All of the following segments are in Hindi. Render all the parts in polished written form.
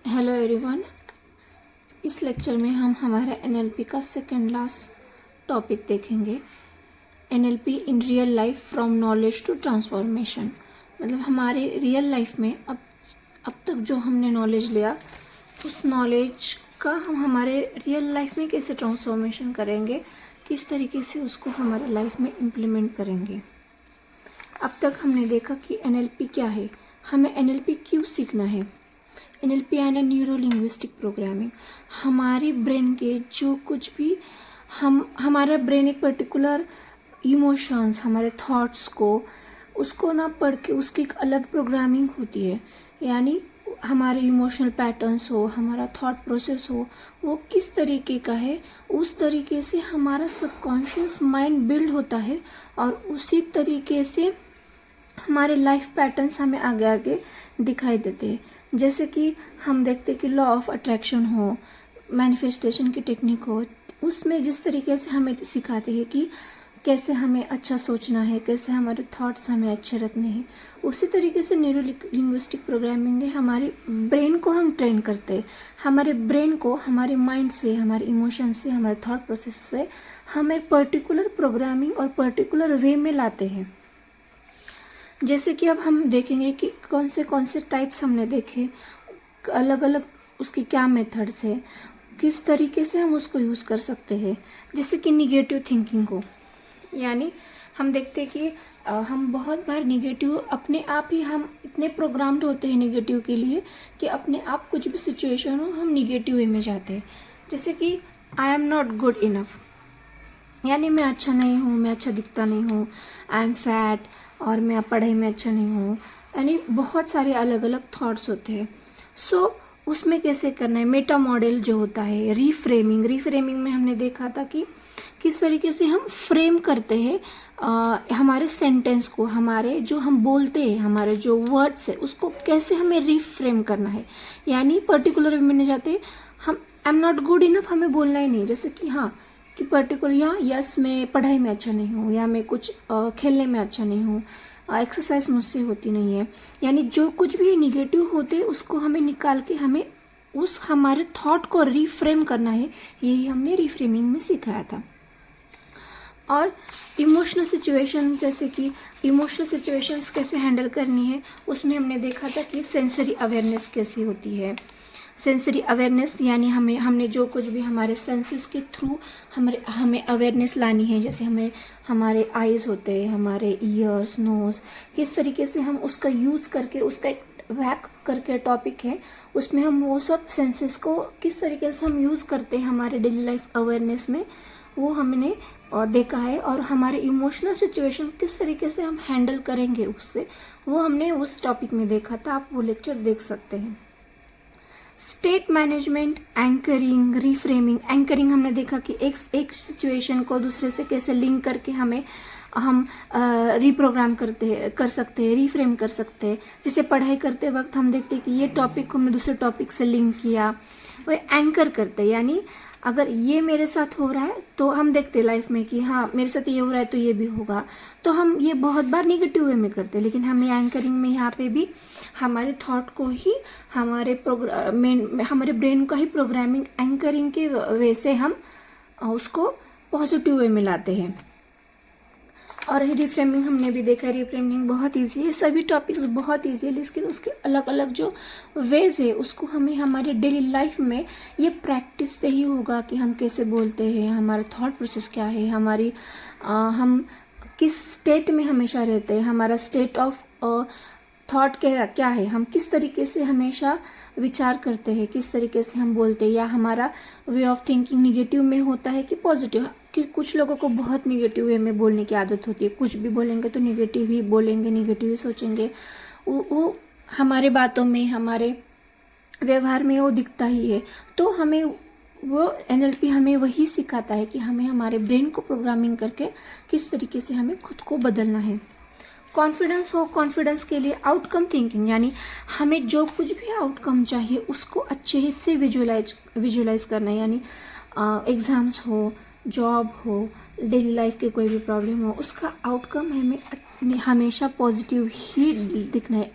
हेलो एवरीवन, इस लेक्चर में हम हमारा एनएलपी का सेकंड लास्ट टॉपिक देखेंगे। NLP in real life from knowledge to transformation. मतलब हमारे रियल लाइफ में अब तक जो हमने नॉलेज लिया, उस नॉलेज का हम हमारे रियल लाइफ में कैसे ट्रांसफॉर्मेशन करेंगे, किस तरीके से उसको हमारे लाइफ में इम्प्लीमेंट करेंगे। अब तक हमने देखा कि एनएलपी क्या है, हमें एनएलपी क्यों सीखना है। एनएलपी यानी न्यूरो लिंग्विस्टिक प्रोग्रामिंग। हमारी ब्रेन के जो कुछ भी हमारा ब्रेन एक पर्टिकुलर इमोशंस, हमारे थॉट्स को उसको ना पढ़ के उसकी एक अलग प्रोग्रामिंग होती है। यानी हमारे इमोशनल पैटर्न्स हो, हमारा थॉट प्रोसेस हो, वो किस तरीके का है, उस तरीके से हमारा सबकॉन्शियस माइंड बिल्ड होता है और उसी तरीके से हमारे लाइफ पैटर्न्स हमें आगे आगे दिखाई देते हैं। जैसे कि हम देखते हैं कि लॉ ऑफ अट्रैक्शन हो, मैनिफेस्टेशन की टेक्निक हो, उसमें जिस तरीके से हमें सिखाते हैं कि कैसे हमें अच्छा सोचना है, कैसे हमारे थॉट्स हमें अच्छे रखने हैं, उसी तरीके से न्यूरो लिंग्विस्टिक प्रोग्रामिंग है। हमारे ब्रेन को हम ट्रेन करते हैं। हमारे ब्रेन को हमारे माइंड से, हमारे इमोशन से, हमारे थॉट प्रोसेस से हम एक पर्टिकुलर प्रोग्रामिंग और पर्टिकुलर वे में लाते हैं। जैसे कि अब हम देखेंगे कि कौन से टाइप्स हमने देखे, अलग अलग उसकी क्या मेथड्स है, किस तरीके से हम उसको यूज़ कर सकते हैं। जैसे कि निगेटिव थिंकिंग को, यानी हम देखते हैं कि हम बहुत बार निगेटिव अपने आप ही, हम इतने प्रोग्राम्ड होते हैं निगेटिव के लिए कि अपने आप कुछ भी सिचुएशन हो हम निगेटिव वे में जाते हैं। जैसे कि I am not good enough, यानी मैं अच्छा नहीं हूँ, मैं अच्छा दिखता नहीं हूँ, आई एम फैट, और मैं पढ़ाई में अच्छा नहीं हूँ। यानी बहुत सारे अलग अलग थॉट्स होते हैं। सो उसमें कैसे करना है, मेटा मॉडल जो होता है, रीफ्रेमिंग में हमने देखा था कि किस तरीके से हम फ्रेम करते हैं हमारे सेंटेंस को, हमारे जो हम बोलते हैं, हमारे जो वर्ड्स है, उसको कैसे हमें रीफ्रेम करना है। यानी पर्टिकुलर वे में जाते हैं, हम I am not good enough हमें बोलना ही नहीं। जैसे कि हाँ, कि पर्टिकुलर यहाँ यस मैं पढ़ाई में अच्छा नहीं हूँ, या मैं कुछ खेलने में अच्छा नहीं हूँ, एक्सरसाइज मुझसे होती नहीं है। यानी जो कुछ भी निगेटिव होते उसको हमें निकाल के हमें उस हमारे थॉट को रीफ्रेम करना है। यही हमने रीफ्रेमिंग में सिखाया था। और इमोशनल सिचुएशन, जैसे कि इमोशनल सिचुएशंस कैसे हैंडल करनी है, उसमें हमने देखा था कि सेंसरी अवेयरनेस कैसी होती है। सेंसरी अवेयरनेस यानी हमने जो कुछ भी हमारे सेंसेस के थ्रू हमें अवेयरनेस लानी है। जैसे हमारे आईज़ होते हैं, हमारे ईयर्स, नोज़, किस तरीके से हम उसका यूज़ करके, उसका एक वैक करके टॉपिक है, उसमें हम वो सब सेंसेस को किस तरीके से हम यूज़ करते हैं हमारे डेली लाइफ अवेयरनेस में, वो हमने देखा है। और हमारे इमोशनल सिचुएशन किस तरीके से हम हैंडल करेंगे उससे, वो हमने उस टॉपिक में देखा था। आप वो लेक्चर देख सकते हैं। State management, anchoring, reframing. Anchoring हमने देखा कि एक सिचुएशन को दूसरे से कैसे लिंक करके हम रीप्रोग्राम कर सकते हैं, रीफ्रेम कर सकते हैं। जैसे पढ़ाई करते वक्त हम देखते हैं कि ये टॉपिक को हमने दूसरे टॉपिक से लिंक किया, वो एंकर करते हैं। यानी अगर ये मेरे साथ हो रहा है तो हम देखते हैं लाइफ में कि हाँ मेरे साथ ये हो रहा है तो ये भी होगा। तो हम ये बहुत बार निगेटिव वे में करते हैं, लेकिन हमें एंकरिंग में यहाँ पे भी हमारे थॉट को ही हमारे ब्रेन का ही प्रोग्रामिंग एंकरिंग के वे से हम उसको पॉजिटिव वे में लाते हैं। और रिफ्रेमिंग हमने भी देखा, रिफ्रेमिंग बहुत ईजी है। सभी टॉपिक्स बहुत ईजी है, लेकिन उसके अलग अलग जो वेज है उसको हमें हमारे डेली लाइफ में ये प्रैक्टिस से ही होगा कि हम कैसे बोलते हैं, हमारा थॉट प्रोसेस क्या है, हम किस स्टेट में हमेशा रहते हैं, हमारा स्टेट ऑफ थॉट क्या है, हम किस तरीके से हमेशा विचार करते हैं, किस तरीके से हम बोलते हैं, या हमारा वे ऑफ थिंकिंग निगेटिव में होता है कि पॉजिटिव। कि कुछ लोगों को बहुत निगेटिव वे में बोलने की आदत होती है, कुछ भी बोलेंगे तो निगेटिव ही बोलेंगे, निगेटिव ही सोचेंगे। वो हमारे बातों में, हमारे व्यवहार में वो दिखता ही है। तो हमें वो एनएलपी हमें वही सिखाता है कि हमें हमारे ब्रेन को प्रोग्रामिंग करके किस तरीके से हमें खुद को बदलना है। कॉन्फिडेंस हो, कॉन्फिडेंस के लिए आउटकम थिंकिंग, यानी हमें जो कुछ भी आउटकम चाहिए उसको अच्छे से विजुलाइज करना है। यानी एग्ज़ाम्स हो, जॉब हो, डेली लाइफ के कोई भी प्रॉब्लम हो, उसका आउटकम हमें हमेशा पॉजिटिव ही दिखना है।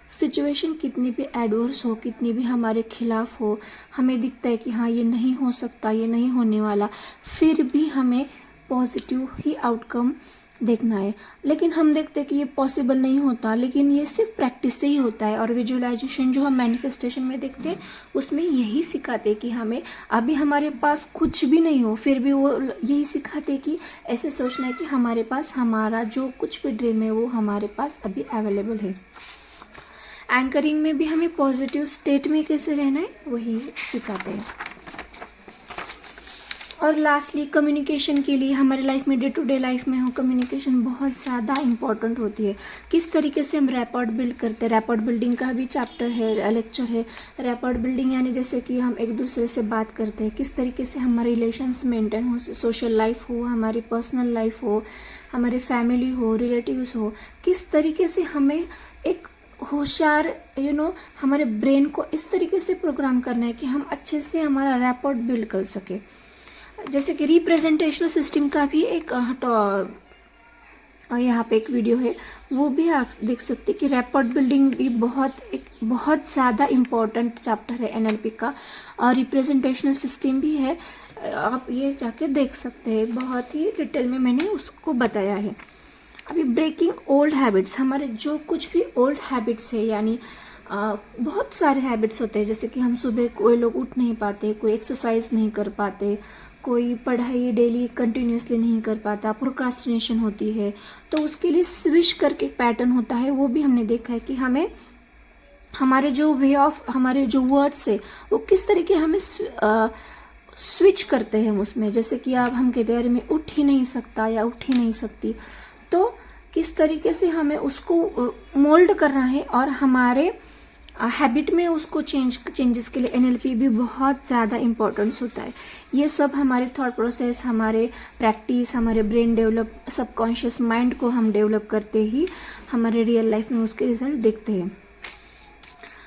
सिचुएशन कितनी भी एडवर्स हो, कितनी भी हमारे खिलाफ हो, हमें दिखता है कि हाँ ये नहीं हो सकता, ये नहीं होने वाला, फिर भी हमें पॉजिटिव ही आउटकम देखना है। लेकिन हम देखते हैं कि ये पॉसिबल नहीं होता, लेकिन ये सिर्फ प्रैक्टिस से ही होता है। और विजुअलाइजेशन जो हम मैनिफेस्टेशन में देखते हैं उसमें यही सिखाते हैं कि हमें अभी हमारे पास कुछ भी नहीं हो, फिर भी वो यही सिखाते हैं कि ऐसे सोचना है कि हमारे पास हमारा जो कुछ भी ड्रीम है वो हमारे पास अभी अवेलेबल है। एंकरिंग में भी हमें पॉजिटिव स्टेट में कैसे रहना है वही सिखाते हैं। और लास्टली कम्युनिकेशन के लिए हमारे लाइफ में, डे टू डे लाइफ में हो, कम्युनिकेशन बहुत ज़्यादा इम्पॉर्टेंट होती है। किस तरीके से हम रैपॉर्ट बिल्ड करते हैं, रैपॉर्ट बिल्डिंग का भी चैप्टर है, लेक्चर है। रैपॉर्ट बिल्डिंग यानी जैसे कि हम एक दूसरे से बात करते हैं, किस तरीके से हमारे रिलेशंस मेंटेन हो, सोशल लाइफ हो, हमारी पर्सनल लाइफ हो, हमारी फैमिली हो, रिलेटिव्स हो, किस तरीके से हमें एक होशियार हमारे ब्रेन को इस तरीके से प्रोग्राम करना है कि हम अच्छे से हमारा रैपॉर्ट बिल्ड कर सके। जैसे कि रिप्रेजेंटेशनल सिस्टम का भी एक यहाँ पे एक वीडियो है, वो भी आप देख सकते हैं कि रैपॉर्ट बिल्डिंग भी बहुत ज़्यादा इम्पोर्टेंट चैप्टर है एनएलपी का। और रिप्रेजेंटेशनल सिस्टम भी है, आप ये जाके देख सकते हैं, बहुत ही डिटेल में मैंने उसको बताया है। अभी ब्रेकिंग ओल्ड हैबिट्स, हमारे जो कुछ भी ओल्ड हैबिट्स है, यानी बहुत सारे हैबिट्स होते हैं। जैसे कि हम सुबह कोई लोग उठ नहीं पाते, कोई एक्सरसाइज नहीं कर पाते, कोई पढ़ाई डेली कंटिन्यूसली नहीं कर पाता, प्रोक्रास्टिनेशन होती है, तो उसके लिए स्विच करके एक पैटर्न होता है। वो भी हमने देखा है कि हमें हमारे जो वे ऑफ, हमारे जो वर्ड्स है वो किस तरीके हमें स्विच करते हैं उसमें। जैसे कि आप हम कहते हैं अरे मैं उठ ही नहीं सकता या उठ ही नहीं सकती, तो किस तरीके से हमें उसको मोल्ड करना है और हमारे हैबिट में उसको चेंजेस के लिए एनएलपी भी बहुत ज़्यादा इम्पोर्टेंस होता है। ये सब हमारे थॉट प्रोसेस, हमारे प्रैक्टिस, हमारे ब्रेन डेवलप, सबकॉन्शियस माइंड को हम डेवलप करते ही हमारे रियल लाइफ में उसके रिजल्ट देखते हैं।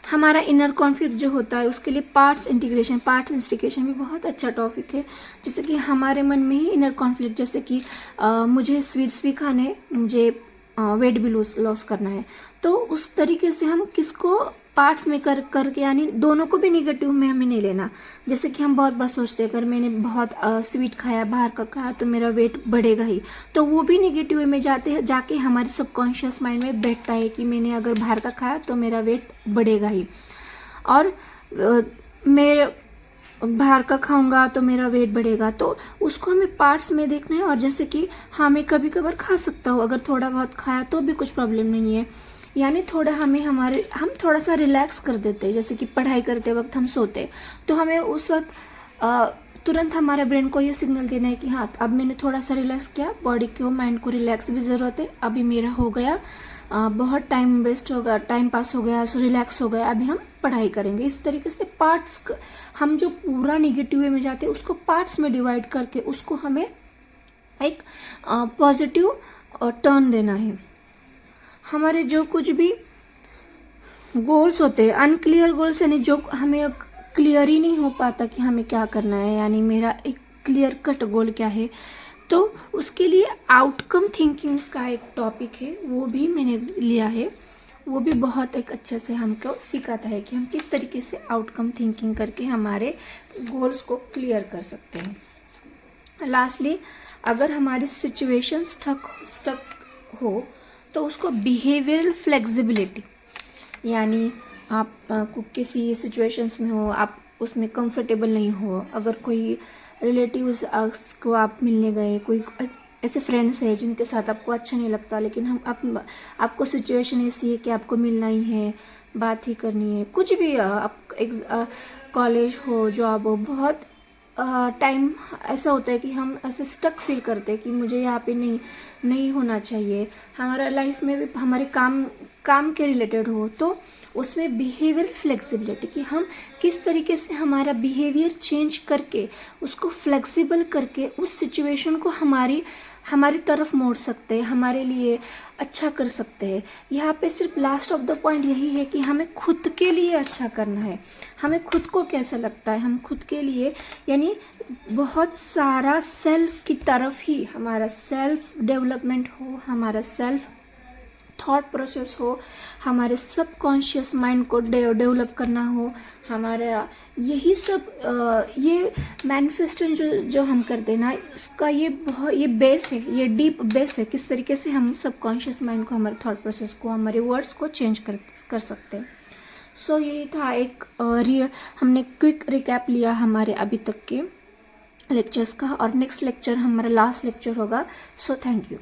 हमारा इनर कॉन्फ्लिक्ट जो होता है उसके लिए पार्ट्स इंटीग्रेशन भी बहुत अच्छा टॉपिक है। जैसे कि हमारे मन में ही इनर कॉन्फ्लिक्ट, जैसे कि मुझे स्वीट्स भी खाने, मुझे वेट भी लॉस करना है, तो उस तरीके से हम किसको पार्ट्स में करके, यानी दोनों को भी निगेटिव में हमें नहीं लेना। जैसे कि हम बहुत बार सोचते हैं अगर मैंने बहुत स्वीट खाया, बाहर का खाया, तो मेरा वेट बढ़ेगा ही, तो वो भी निगेटिव में जाके हमारे सबकॉन्शियस माइंड में बैठता है कि मैंने अगर बाहर का खाया तो मेरा वेट बढ़ेगा ही, और मैं बाहर का खाऊंगा तो मेरा वेट बढ़ेगा। तो उसको हमें पार्ट्स में देखना है। और जैसे कि हाँ मैं कभी कभार खा सकता हूँ, अगर थोड़ा बहुत खाया तो भी कुछ प्रॉब्लम नहीं है, यानी थोड़ा हम थोड़ा सा रिलैक्स कर देते हैं। जैसे कि पढ़ाई करते वक्त हम सोते, तो हमें उस वक्त तुरंत हमारे ब्रेन को ये सिग्नल देना है कि हाँ अब मैंने थोड़ा सा रिलैक्स किया, बॉडी को, माइंड को रिलैक्स भी ज़रूरत है, अभी मेरा हो गया, बहुत टाइम वेस्ट होगा, टाइम पास हो गया, सो रिलैक्स हो गया, अभी हम पढ़ाई करेंगे। इस तरीके से पार्ट्स, हम जो पूरा निगेटिव वे में जाते हैं उसको पार्ट्स में डिवाइड करके उसको हमें एक पॉजिटिव टर्न देना है। हमारे जो कुछ भी गोल्स होते हैं, अनक्लियर गोल्स, यानी जो हमें क्लियर ही नहीं हो पाता कि हमें क्या करना है, यानी मेरा एक क्लियर कट गोल क्या है, तो उसके लिए आउटकम थिंकिंग का एक टॉपिक है, वो भी मैंने लिया है। वो भी बहुत एक अच्छे से हमको सिखाता है कि हम किस तरीके से आउटकम थिंकिंग करके हमारे गोल्स को क्लियर कर सकते हैं। लास्टली, अगर हमारी सिचुएशन स्टक हो तो उसको बिहेवियरल फ्लेक्सिबिलिटी, यानी आप को किसी सिचुएशंस में हो, आप उसमें कंफर्टेबल नहीं हो, अगर कोई रिलेटिव्स को आप मिलने गए, कोई ऐसे फ्रेंड्स हैं जिनके साथ आपको अच्छा नहीं लगता, लेकिन आपको सिचुएशन ऐसी है कि आपको मिलना ही है, बात ही करनी है, कुछ भी, आप कॉलेज हो, जॉब हो, बहुत टाइम ऐसा होता है कि हम ऐसे स्टक फील करते हैं कि मुझे यहाँ पे नहीं होना चाहिए। हमारा लाइफ में भी हमारे काम के रिलेटेड हो, तो उसमें बिहेवियर फ्लेक्सिबिलिटी, कि हम किस तरीके से हमारा बिहेवियर चेंज करके उसको फ्लेक्सिबल करके उस सिचुएशन को हमारी तरफ मोड़ सकते हैं, हमारे लिए अच्छा कर सकते हैं। यहाँ पे सिर्फ लास्ट ऑफ द पॉइंट यही है कि हमें खुद के लिए अच्छा करना है। हमें खुद को कैसा लगता है, हम खुद के लिए, यानी बहुत सारा सेल्फ की तरफ ही हमारा सेल्फ डेवलपमेंट हो, हमारा सेल्फ थॉट प्रोसेस हो, हमारे सबकॉन्शियस माइंड को डेवलप करना हो, हमारा यही सब ये मैनिफेस्टेशन जो हम करते हैं ना, इसका ये बेस है, ये डीप बेस है, किस तरीके से हम सबकॉन्शियस माइंड को, हमारे थॉट प्रोसेस को, हमारे वर्ड्स को चेंज कर सकते हैं। सो यही था एक हमने क्विक रिकैप लिया हमारे अभी तक के लेक्चर्स का, और नेक्स्ट लेक्चर हमारा लास्ट लेक्चर होगा। So thank you.